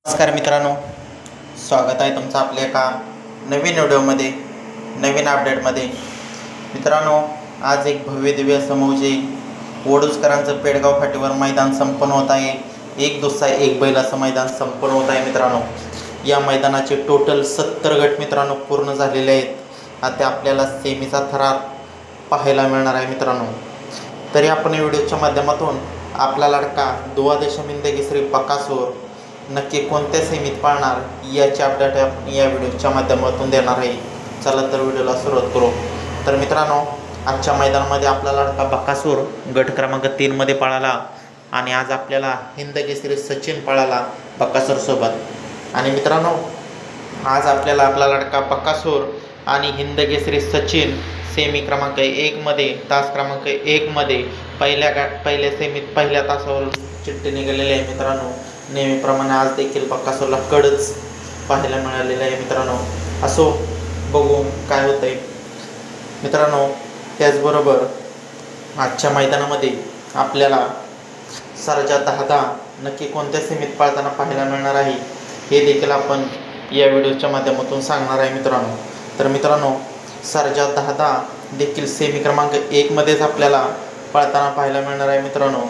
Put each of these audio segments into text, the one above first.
नमस्कार मित्रांनो, स्वागत आहे तुमचं आपल्या एका नवीन व्हिडिओमध्ये, नवीन अपडेटमध्ये. मित्रांनो, आज एक भव्य दिव्य असं म्हणजे वडूजकरांचं पेडगाव फाटीवर मैदान संपन्न होत आहे. एक दुसरा एक बैल असं मैदान संपन्न होत आहे. मित्रांनो, या मैदानाचे टोटल 70 गट मित्रांनो पूर्ण झालेले आहेत. आता आपल्याला सेमीचा थरार पाहायला मिळणार आहे. मित्रांनो, तरी आपण या व्हिडिओच्या माध्यमातून आपला लाडका दुवा दशमिंद केसरी बकासूर नक्की कोणत्या सेमीत पाळणार याची अपडेट या व्हिडिओच्या माध्यमातून देणार आहे. चला तर व्हिडिओला सुरुवात करू. तर मित्रांनो, आजच्या मैदानामध्ये आपला लाडका बकासूर गट क्रमांक 3मध्ये पळाला आणि आज आपल्याला हिंद केसरी सचिन पळाला बकासूरसोबत. आणि मित्रांनो, आज आपल्याला आपला लाडका बकासूर आणि हिंद केसरी सचिन सेमी क्रमांक 1मध्ये तास क्रमांक 1मध्ये पहिल्या सेमीत पहिल्या तासावर चिठ्ठी निघालेली आहे. मित्रांनो, नेहमीप्रमाणे आज देखील बकासूरला कडच पाहायला मिळालेलं आहे. मित्रांनो, असो, बघू काय होतंय. मित्रांनो, त्याचबरोबर आजच्या मैदानामध्ये आपल्याला सरजा 10 नक्की कोणत्या सेमीत पाळताना पाहायला मिळणार आहे हे देखील आपण या व्हिडिओच्या माध्यमातून सांगणार आहे. मित्रांनो, तर मित्रांनो, सरजा 10 देखील सेमी क्रमांक 1मध्येच आपल्याला पाळताना पाहायला मिळणार आहे. मित्रांनो,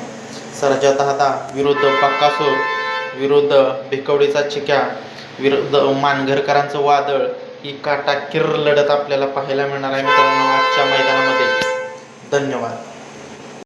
सरजा 10 विरुद्ध बकासूर विरुद्ध भिकवडीचा चिक्या विरुद्ध मानघरकरांचं वादळ ही काटाकीर लढत आपल्याला पाहायला मिळणार आहे. मित्रांनो, आजच्या मैदानामध्ये. धन्यवाद.